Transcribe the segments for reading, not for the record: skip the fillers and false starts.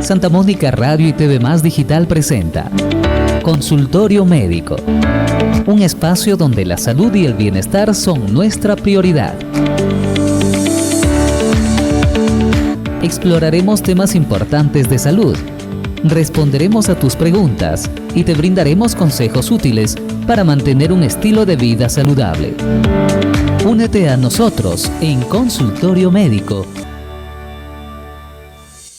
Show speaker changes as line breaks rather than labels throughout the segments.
Santa Mónica Radio y TV Más Digital presenta Consultorio Médico, un espacio donde la salud y el bienestar son nuestra prioridad. Exploraremos temas importantes de salud, responderemos a tus preguntas y te brindaremos consejos útiles para mantener un estilo de vida saludable. Únete a nosotros en Consultorio Médico.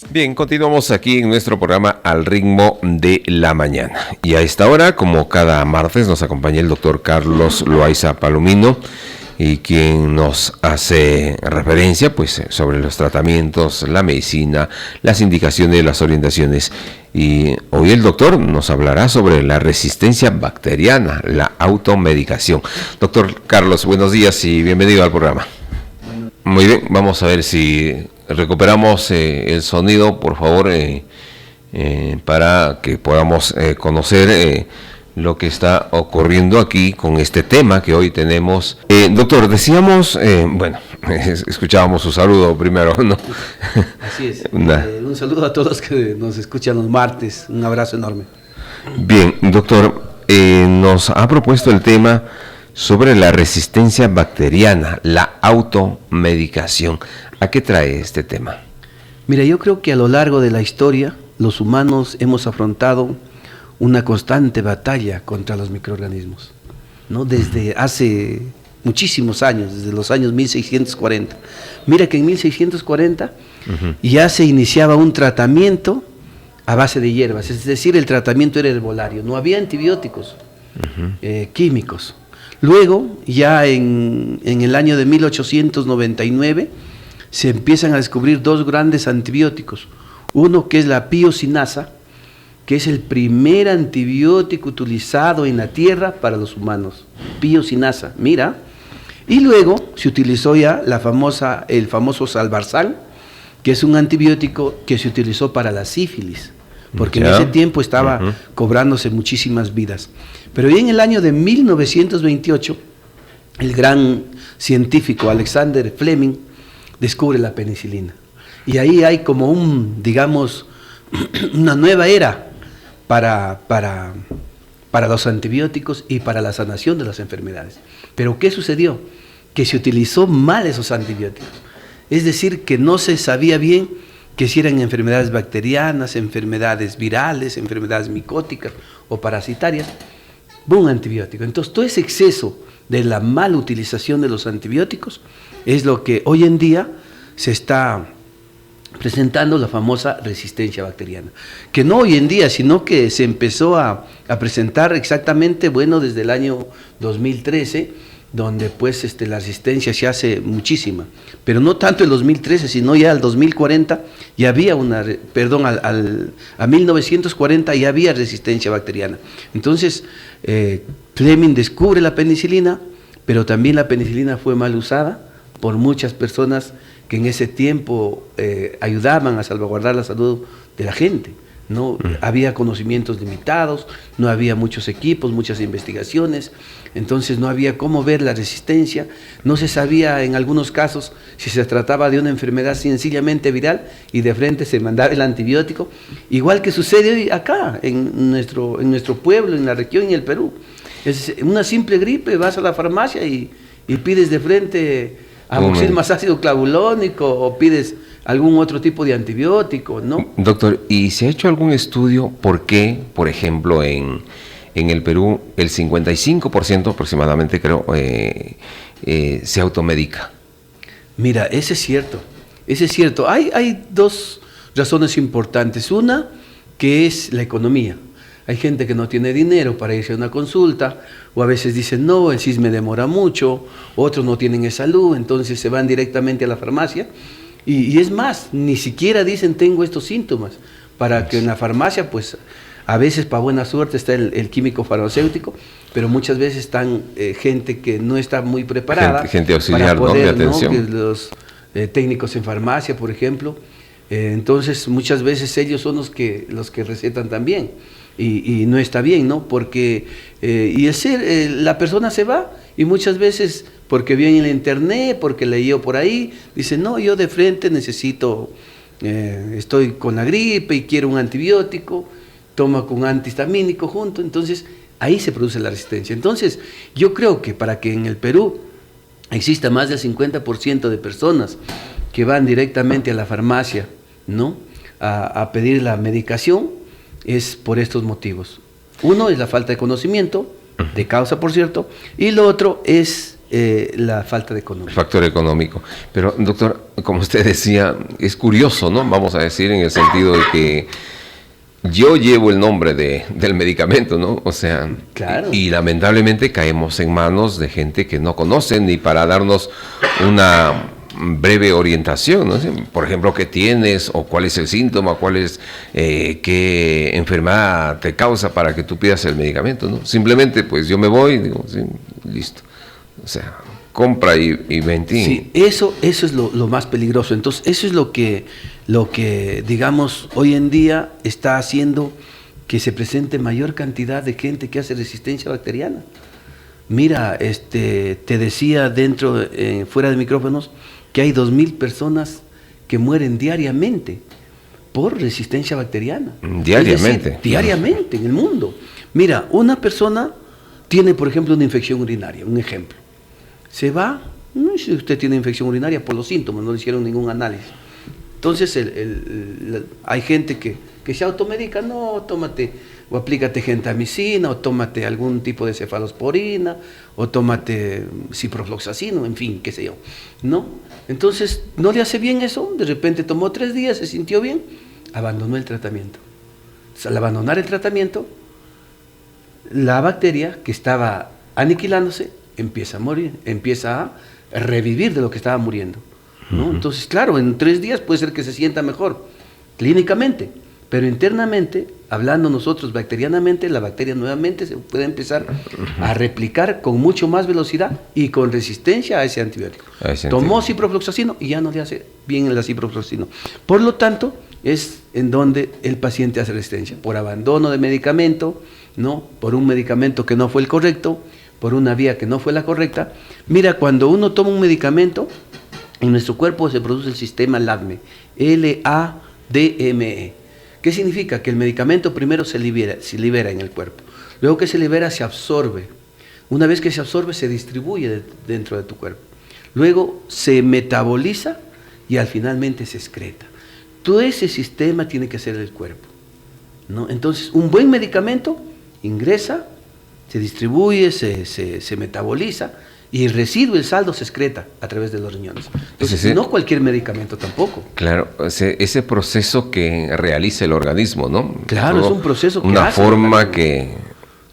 Bien, continuamos aquí en nuestro programa Al Ritmo de la Mañana. Y a esta hora, como cada martes, nos acompaña el doctor Carlos Loaiza Palomino, y quien nos hace referencia pues sobre los tratamientos, la medicina, las indicaciones, las orientaciones. Y hoy el doctor nos hablará sobre la resistencia bacteriana, la automedicación. Doctor Carlos, buenos días y bienvenido al programa. Muy bien, vamos a ver si recuperamos el sonido, por favor, para que podamos conocer lo que está ocurriendo aquí con este tema que hoy tenemos. Doctor, decíamos, escuchábamos su saludo primero, ¿no?
Así es. Un saludo a todos que nos escuchan los martes. Un abrazo enorme.
Bien, doctor, nos ha propuesto el tema sobre la resistencia bacteriana, la automedicación. ¿A qué trae este tema?
Mira, yo creo que a lo largo de la historia, los humanos hemos afrontado una constante batalla contra los microorganismos, ¿no? Desde hace muchísimos años, desde los años 1640. Mira que en 1640 ya se iniciaba un tratamiento a base de hierbas, es decir, el tratamiento era herbolario, no había antibióticos químicos. Luego, ya en el año de 1899, se empiezan a descubrir dos grandes antibióticos. Uno que es la piocinasa, que es el primer antibiótico utilizado en la tierra para los humanos. Piocinasa, mira. Y luego se utilizó ya el famoso Salvarsan, que es un antibiótico que se utilizó para la sífilis, porque en ese tiempo estaba cobrándose muchísimas vidas. Pero ya en el año de 1928, el gran científico Alexander Fleming descubre la penicilina. Y ahí hay como una nueva era para los antibióticos y para la sanación de las enfermedades. Pero ¿qué sucedió? Que se utilizó mal esos antibióticos. Es decir, que no se sabía bien que si eran enfermedades bacterianas, enfermedades virales, enfermedades micóticas o parasitarias, un antibiótico. Entonces, todo ese exceso de la mala utilización de los antibióticos es lo que hoy en día se está presentando, la famosa resistencia bacteriana. Que no hoy en día, sino que se empezó a presentar exactamente, desde el año 2013, donde pues la resistencia se hace muchísima. Pero no tanto el 2013, sino ya al 2040 ya había a 1940 ya había resistencia bacteriana. Entonces, Fleming descubre la penicilina, pero también la penicilina fue mal usada por muchas personas que en ese tiempo ayudaban a salvaguardar la salud de la gente. No había conocimientos limitados, no había muchos equipos, muchas investigaciones, entonces no había cómo ver la resistencia, no se sabía en algunos casos si se trataba de una enfermedad sencillamente viral y de frente se mandaba el antibiótico, igual que sucede hoy acá en nuestro pueblo, en la región, en el Perú. Es una simple gripe, vas a la farmacia y pides de frente amoxil más ácido clavulónico o pides algún otro tipo de antibiótico, ¿no?
Doctor, ¿y se ha hecho algún estudio por qué, por ejemplo, en el Perú el 55% aproximadamente, creo, se automedica?
Mira, ese es cierto. Hay dos razones importantes. Una, que es la economía. Hay gente que no tiene dinero para irse a una consulta, o a veces dicen, no, el CIS me demora mucho, otros no tienen salud, entonces se van directamente a la farmacia. Y es más, ni siquiera dicen tengo estos síntomas, para que en la farmacia, pues a veces para buena suerte está el químico farmacéutico, pero muchas veces están gente que no está muy preparada.
Gente auxiliar, para poder, ¿no? De atención.
¿No? Los técnicos en farmacia, por ejemplo. Entonces muchas veces ellos son los que recetan también. Y no está bien, ¿no? Porque la persona se va y muchas veces porque vio en el internet, porque leyó por ahí, dice, no, yo de frente necesito estoy con la gripe y quiero un antibiótico, toma con antihistamínico junto, entonces ahí se produce la resistencia. Entonces yo creo que para que en el Perú exista más del 50% de personas que van directamente a la farmacia, ¿no?, a pedir la medicación, es por estos motivos. Uno es la falta de conocimiento, de causa por cierto, y lo otro es la falta de economía.
Factor económico. Pero doctor, como usted decía, es curioso, ¿no? Vamos a decir en el sentido de que yo llevo el nombre del medicamento, ¿no? O sea,
claro.
Y lamentablemente caemos en manos de gente que no conoce ni para darnos una breve orientación, ¿no? Por ejemplo, ¿qué tienes? O cuál es el síntoma, cuál es qué enfermedad te causa para que tú pidas el medicamento, ¿no? Simplemente, pues yo me voy y digo, sí, listo. O sea, compra y vente.
Sí, eso es lo más peligroso. Entonces, eso es lo que, digamos, hoy en día está haciendo que se presente mayor cantidad de gente que hace resistencia bacteriana. Mira, te decía fuera de micrófonos, que hay 2.000 personas que mueren diariamente por resistencia bacteriana.
Diariamente.
Es decir, diariamente en el mundo. Mira, una persona tiene, por ejemplo, una infección urinaria, un ejemplo. Se va, si usted tiene infección urinaria por los síntomas, no le hicieron ningún análisis. Entonces hay gente que se automedica, no, tómate o aplícate gentamicina, o tómate algún tipo de cefalosporina, o tómate ciprofloxacino, en fin, qué sé yo, ¿no? Entonces, no le hace bien eso, de repente tomó 3 días, se sintió bien, abandonó el tratamiento. Al abandonar el tratamiento, la bacteria que estaba aniquilándose empieza a morir, empieza a revivir de lo que estaba muriendo, ¿no? Entonces, claro, en 3 días puede ser que se sienta mejor, clínicamente, pero internamente, hablando nosotros bacterianamente, la bacteria nuevamente se puede empezar a replicar con mucho más velocidad y con resistencia a ese antibiótico. Tomó ciprofloxacino y ya no le hace bien el ciprofloxacino. Por lo tanto, es en donde el paciente hace resistencia, por abandono de medicamento, ¿no?, por un medicamento que no fue el correcto, por una vía que no fue la correcta. Mira, cuando uno toma un medicamento, en nuestro cuerpo se produce el sistema LADME, LADME. ¿Qué significa? Que el medicamento primero se libera en el cuerpo. Luego que se libera, se absorbe. Una vez que se absorbe, se distribuye dentro de tu cuerpo. Luego se metaboliza y finalmente se excreta. Todo ese sistema tiene que ser el cuerpo, ¿no? Entonces, un buen medicamento ingresa, se distribuye, se metaboliza, y el residuo, el saldo, se excreta a través de los riñones. Entonces, sí. No cualquier medicamento tampoco.
Claro, ese proceso que realiza el organismo, ¿no?
Claro, es un proceso que
una forma que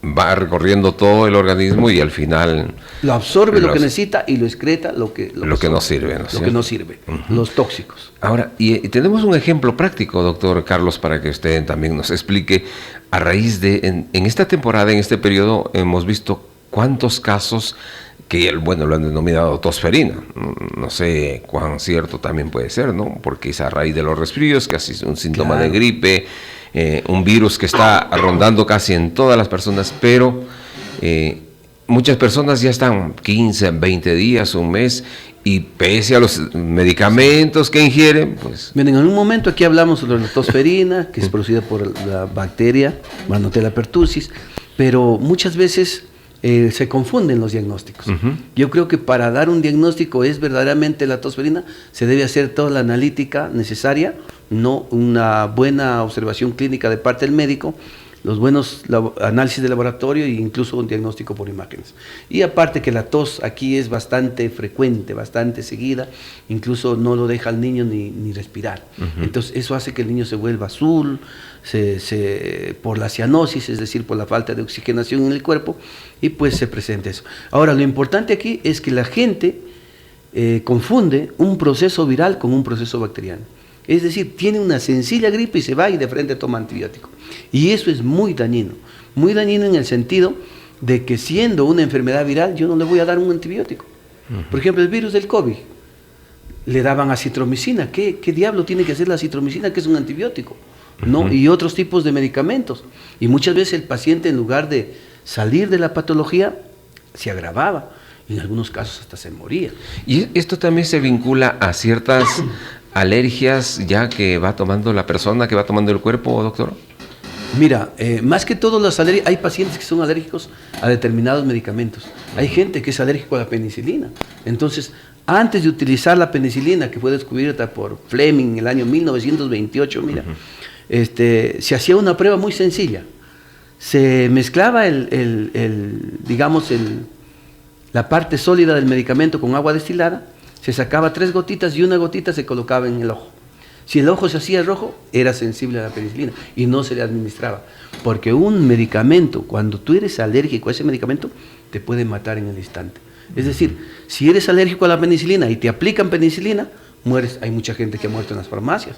va recorriendo todo el organismo y al final
lo absorbe lo que necesita y lo excreta lo que
no sirve, ¿no?
Lo que no sirve, los tóxicos.
Ahora, y tenemos un ejemplo práctico, doctor Carlos, para que usted también nos explique, a raíz de, en esta temporada, en este periodo, hemos visto cuántos casos que, bueno, lo han denominado tosferina. No sé cuán cierto también puede ser, ¿no? Porque es a raíz de los resfríos, casi es un síntoma de gripe, un virus que está rondando casi en todas las personas, pero muchas personas ya están 15, 20 días, un mes, y pese a los medicamentos que ingieren, pues...
Bien, en algún momento aquí hablamos sobre la tosferina, que es producida por la bacteria Manotella pertussis, pero muchas veces se confunden los diagnósticos. Yo creo que para dar un diagnóstico es verdaderamente la tosferina, se debe hacer toda la analítica necesaria, no una buena observación clínica de parte del médico, los buenos análisis de laboratorio e incluso un diagnóstico por imágenes. Y aparte que la tos aquí es bastante frecuente, bastante seguida, incluso no lo deja al niño ni respirar. Entonces eso hace que el niño se vuelva azul, por la cianosis, es decir, por la falta de oxigenación en el cuerpo, y pues se presenta eso. Ahora, lo importante aquí es que la gente confunde un proceso viral con un proceso bacteriano. Es decir, tiene una sencilla gripe y se va y de frente toma antibiótico. Y eso es muy dañino en el sentido de que siendo una enfermedad viral yo no le voy a dar un antibiótico. Por ejemplo, el virus del COVID, le daban acitromicina. ¿Qué diablo tiene que hacer la acitromicina, que es un antibiótico? ¿No? Y otros tipos de medicamentos. Y muchas veces el paciente, en lugar de salir de la patología, se agravaba. Y en algunos casos hasta se moría.
Y esto también se vincula a ciertas alergias ya que va tomando la persona, que va tomando el cuerpo, doctor?
Mira, más que todo las alergias, hay pacientes que son alérgicos a determinados medicamentos. Hay gente que es alérgico a la penicilina. Entonces, antes de utilizar la penicilina, que fue descubierta por Fleming en el año 1928, mira, se hacía una prueba muy sencilla. Se mezclaba la parte sólida del medicamento con agua destilada, se sacaba 3 gotitas y una gotita se colocaba en el ojo. Si el ojo se hacía rojo, era sensible a la penicilina y no se le administraba. Porque un medicamento, cuando tú eres alérgico a ese medicamento, te puede matar en el instante. Es decir, si eres alérgico a la penicilina y te aplican penicilina, mueres. Hay mucha gente que ha muerto en las farmacias.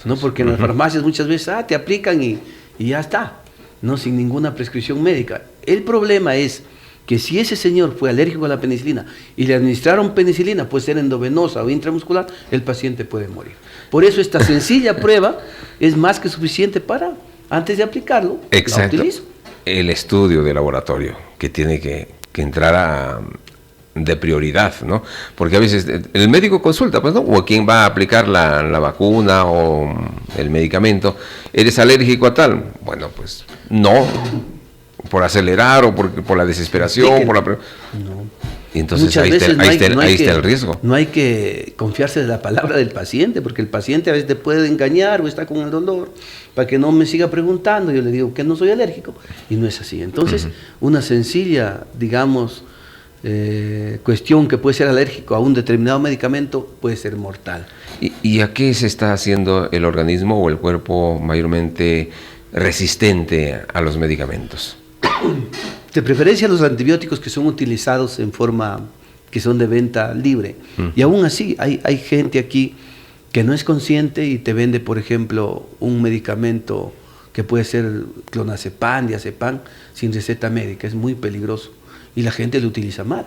¿No? Porque en las farmacias muchas veces te aplican y ya está, ¿no? Sin ninguna prescripción médica. El problema es que si ese señor fue alérgico a la penicilina y le administraron penicilina, puede ser endovenosa o intramuscular, el paciente puede morir. Por eso esta sencilla prueba es más que suficiente para, antes de aplicarlo,
exacto,
la utilizo.
El estudio de laboratorio que tiene que entrar de prioridad, ¿no? Porque a veces el médico consulta, pues, ¿no? O quien va a aplicar la vacuna o el medicamento, ¿eres alérgico a tal? Bueno, pues no, por acelerar o por la desesperación,
No.
Y entonces ahí está el riesgo.
No hay que confiarse de la palabra del paciente, porque el paciente a veces te puede engañar o está con el dolor, para que no me siga preguntando. Yo le digo que no soy alérgico, y no es así. Entonces, una sencilla, digamos, cuestión que puede ser alérgico a un determinado medicamento puede ser mortal.
¿Y a qué se está haciendo el organismo o el cuerpo mayormente resistente a los medicamentos?
De preferencia los antibióticos que son utilizados en forma, que son de venta libre. Y aún así hay gente aquí que no es consciente y te vende, por ejemplo, un medicamento que puede ser clonazepam, diazepam, sin receta médica. Es muy peligroso y la gente lo utiliza mal.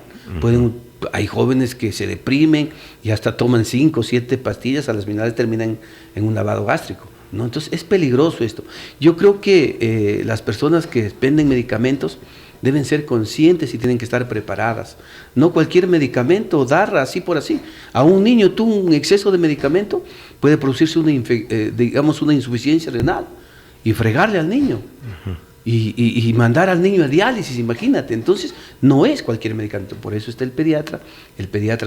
Hay jóvenes que se deprimen y hasta toman 5 o 7 pastillas, a las finales terminan en un lavado gástrico, ¿no? Entonces es peligroso esto. Yo creo que las personas que venden medicamentos deben ser conscientes y tienen que estar preparadas. No cualquier medicamento dar así por así. A un niño un exceso de medicamento puede producirse una insuficiencia renal y fregarle al niño. Y mandar al niño a diálisis, imagínate. Entonces no es cualquier medicamento. Por eso está el pediatra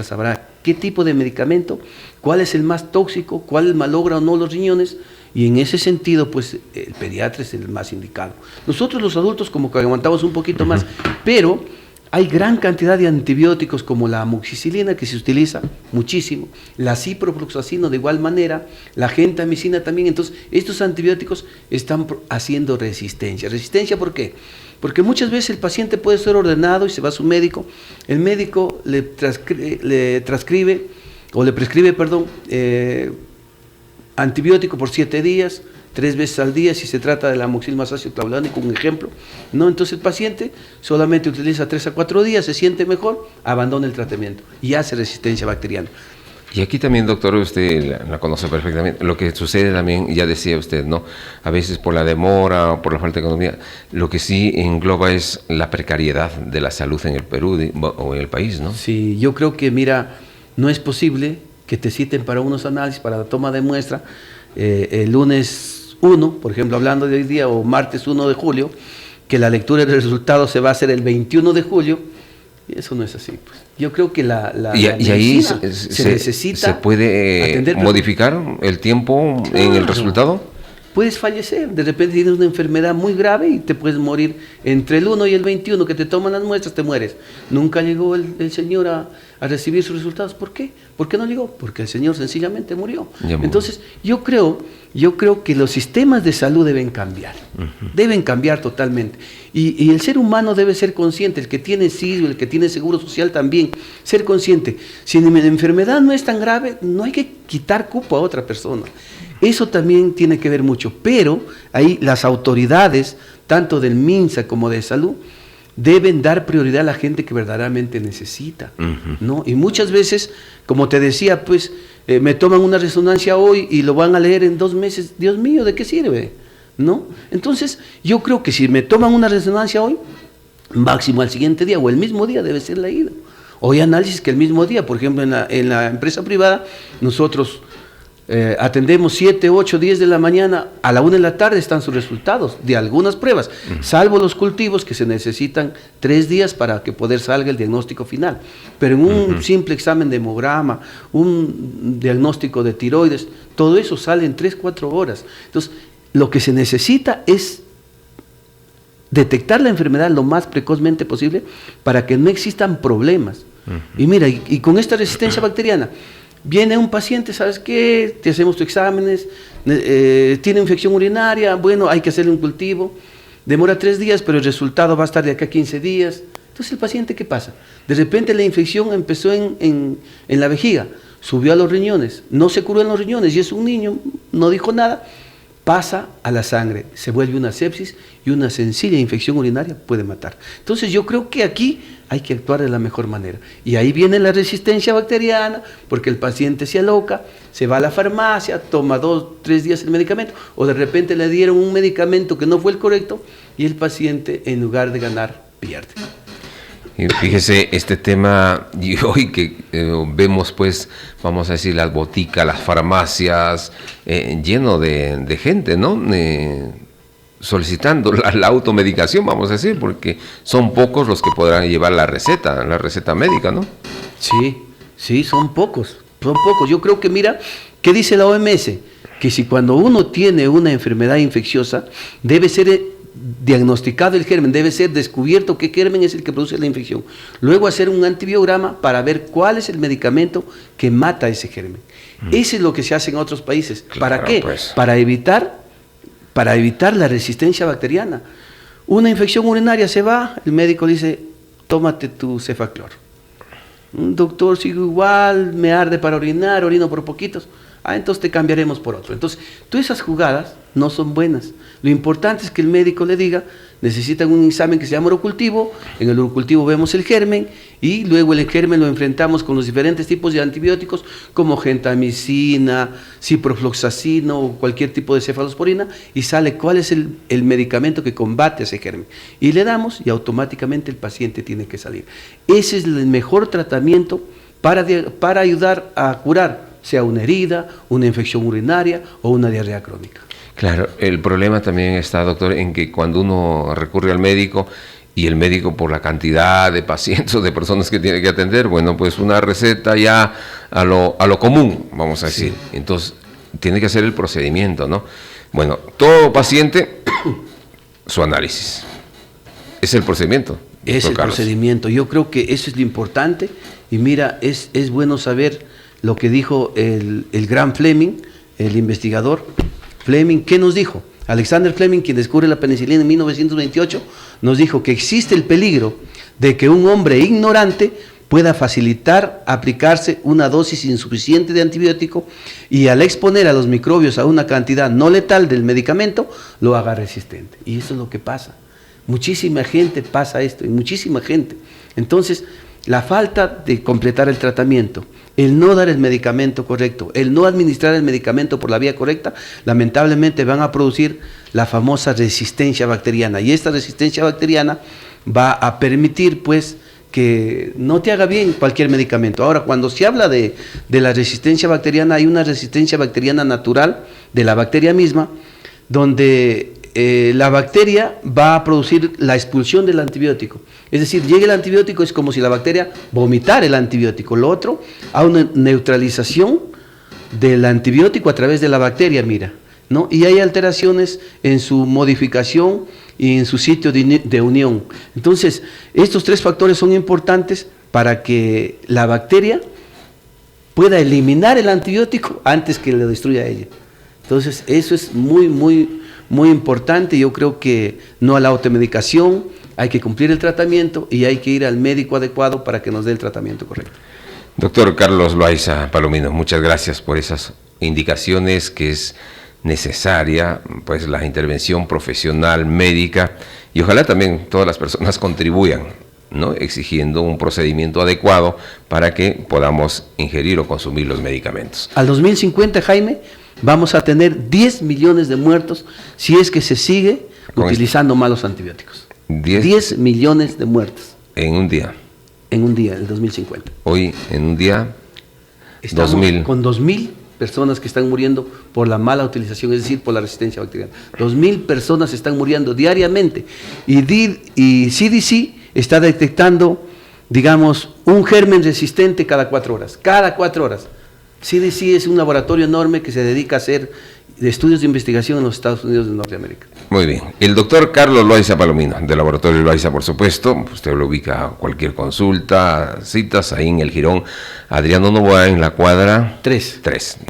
sabrá qué tipo de medicamento, cuál es el más tóxico, cuál malogra o no los riñones. Y en ese sentido, pues, el pediatra es el más indicado. Nosotros los adultos como que aguantamos un poquito más, pero hay gran cantidad de antibióticos como la amoxicilina que se utiliza muchísimo, la ciprofloxacino de igual manera, la gentamicina también. Entonces, estos antibióticos están haciendo resistencia. ¿Resistencia por qué? Porque muchas veces el paciente puede ser ordenado y se va a su médico, el médico le prescribe antibiótico por 7 días, 3 veces al día, si se trata del amoxil masáceo clavulánico, un ejemplo, ¿no? Entonces el paciente solamente utiliza 3 a 4 días, se siente mejor, abandona el tratamiento y hace resistencia bacteriana.
Y aquí también, doctor, usted la conoce perfectamente, lo que sucede también, ya decía usted, ¿no? A veces por la demora o por la falta de economía, lo que sí engloba es la precariedad de la salud en el Perú o en el país, ¿no?
Sí, yo creo que, mira, no es posible que te citen para unos análisis, para la toma de muestra, el lunes 1, por ejemplo, hablando de hoy día, o martes 1 de julio, que la lectura del resultado se va a hacer el 21 de julio, y eso no es así, pues. Yo creo que
y ahí se necesita. ¿Se puede modificar el tiempo en el resultado?
Puedes fallecer, de repente tienes una enfermedad muy grave y te puedes morir entre el 1 y el 21 que te toman las muestras, te mueres. Nunca llegó el señor a recibir sus resultados. ¿Por qué? ¿Por qué no llegó? Porque el señor sencillamente murió. Entonces, yo creo que los sistemas de salud deben cambiar, deben cambiar totalmente. Y el ser humano debe ser consciente, el que tiene SISU, el que tiene seguro social también, ser consciente. Si la enfermedad no es tan grave, no hay que quitar cupo a otra persona. Eso también tiene que ver mucho, pero ahí las autoridades, tanto del MINSA como de salud, deben dar prioridad a la gente que verdaderamente necesita, ¿no? Y muchas veces, como te decía, pues me toman una resonancia hoy y lo van a leer en 2 meses. Dios mío, ¿de qué sirve? ¿No? Entonces, yo creo que si me toman una resonancia hoy, máximo al siguiente día o el mismo día debe ser leído. Hoy análisis que el mismo día, por ejemplo, en la empresa privada, nosotros atendemos 7, 8, 10 de la mañana, a la 1 de la tarde están sus resultados de algunas pruebas, salvo los cultivos que se necesitan 3 días para que poder salga el diagnóstico final. Pero en un simple examen de hemograma, un diagnóstico de tiroides, todo eso sale en 3, 4 horas. Entonces, lo que se necesita es detectar la enfermedad lo más precozmente posible para que no existan problemas. Y mira, y con esta resistencia bacteriana, viene un paciente, ¿sabes qué? Te hacemos tus exámenes, tiene infección urinaria, bueno, hay que hacerle un cultivo, demora 3 días, pero el resultado va a estar de acá a 15 días. Entonces, ¿el paciente qué pasa? De repente la infección empezó en la vejiga, subió a los riñones, no se curó en los riñones y es un niño, no dijo nada, pasa a la sangre, se vuelve una sepsis y una sencilla infección urinaria puede matar. Entonces yo creo que aquí hay que actuar de la mejor manera. Y ahí viene la resistencia bacteriana, porque el paciente se aloca, se va a la farmacia, toma 2, 3 días el medicamento, o de repente le dieron un medicamento que no fue el correcto y el paciente en lugar de ganar pierde.
Y fíjese, este tema, y hoy que vemos pues, vamos a decir, las boticas, las farmacias, lleno de gente, ¿no? Solicitando la automedicación, vamos a decir, porque son pocos los que podrán llevar la receta médica, ¿no?
Sí, son pocos. Yo creo que, mira, ¿qué dice la OMS? Que si cuando uno tiene una enfermedad infecciosa, debe ser diagnosticado el germen, debe ser descubierto qué germen es el que produce la infección. Luego hacer un antibiograma para ver cuál es el medicamento que mata ese germen. Eso es lo que se hace en otros países.
Claro,
¿Para qué?
Pues.
Para evitar la resistencia bacteriana. Una infección urinaria se va, el médico dice, tómate tu Cefaclor. Un doctor, sigo igual, me arde para orinar, orino por poquitos. Entonces te cambiaremos por otro. Entonces, todas esas jugadas no son buenas. Lo importante es que el médico le diga, necesitan un examen que se llama urocultivo, en el urocultivo vemos el germen y luego el germen lo enfrentamos con los diferentes tipos de antibióticos como gentamicina, ciprofloxacino o cualquier tipo de cefalosporina y sale cuál es el medicamento que combate ese germen. Y le damos y automáticamente el paciente tiene que salir. Ese es el mejor tratamiento para ayudar a curar, sea una herida, una infección urinaria o una diarrea crónica.
Claro, el problema también está, doctor, en que cuando uno recurre al médico y el médico por la cantidad de pacientes o de personas que tiene que atender, bueno, pues una receta ya a lo común, vamos a decir. Sí. Entonces, tiene que hacer el procedimiento, ¿no? Bueno, todo paciente, su análisis. Es el procedimiento.
Es el procedimiento. Yo creo que eso es lo importante. Y mira, es bueno saber lo que dijo el gran Fleming, el investigador Fleming. ¿Qué nos dijo? Alexander Fleming, quien descubre la penicilina en 1928, nos dijo que existe el peligro de que un hombre ignorante pueda facilitar aplicarse una dosis insuficiente de antibiótico y al exponer a los microbios a una cantidad no letal del medicamento, lo haga resistente. Y eso es lo que pasa. Muchísima gente pasa esto, y muchísima gente. Entonces, la falta de completar el tratamiento, el no dar el medicamento correcto, el no administrar el medicamento por la vía correcta, lamentablemente van a producir la famosa resistencia bacteriana. Y esta resistencia bacteriana va a permitir, pues, que no te haga bien cualquier medicamento. Ahora, cuando se habla de la resistencia bacteriana, hay una resistencia bacteriana natural de la bacteria misma, donde la bacteria va a producir la expulsión del antibiótico. Es decir, llega el antibiótico, es como si la bacteria vomitara el antibiótico. Lo otro, a una neutralización del antibiótico a través de la bacteria, mira, ¿no? Y hay alteraciones en su modificación y en su sitio de unión. Entonces, estos 3 factores son importantes para que la bacteria pueda eliminar el antibiótico antes que lo destruya a ella. Entonces, eso es muy importante. Yo creo que no a la automedicación, hay que cumplir el tratamiento y hay que ir al médico adecuado para que nos dé el tratamiento correcto.
Doctor Carlos Loaiza Palomino, muchas gracias por esas indicaciones que es necesaria, pues la intervención profesional médica y ojalá también todas las personas contribuyan, ¿no? Exigiendo un procedimiento adecuado para que podamos ingerir o consumir los medicamentos.
Al 2050, Jaime, vamos a tener 10 millones de muertos si es que se sigue utilizando malos antibióticos. 10 millones de muertos.
En un día.
En un día, el 2050.
Hoy, en un día,
estamos
2000.
Con 2000 personas que están muriendo por la mala utilización, es decir, por la resistencia bacteriana. 2.000 personas están muriendo diariamente. Y CDC está detectando, digamos, un germen resistente cada 4 horas. Cada 4 horas. CDC es un laboratorio enorme que se dedica a hacer estudios de investigación en los Estados Unidos de Norteamérica.
Muy bien. El doctor Carlos Loaiza Palomino, del Laboratorio Loaiza, por supuesto. Usted lo ubica a cualquier consulta, citas ahí en el Jirón Adriano Noboa, en la cuadra 3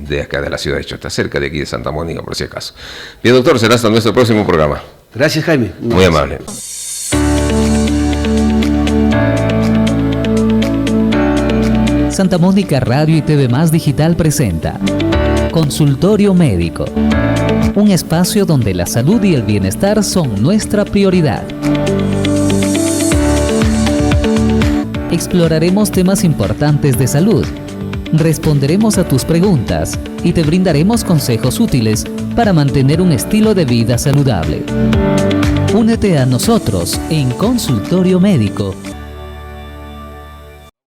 de acá de la ciudad de Chota, cerca de aquí de Santa Mónica, por si acaso. Bien, doctor, será hasta nuestro próximo programa.
Gracias, Jaime.
Muy amable.
Santa Mónica Radio y TV Más Digital presenta Consultorio Médico, un espacio donde la salud y el bienestar son nuestra prioridad. Exploraremos temas importantes de salud, responderemos a tus preguntas y te brindaremos consejos útiles para mantener un estilo de vida saludable. Únete a nosotros en Consultorio Médico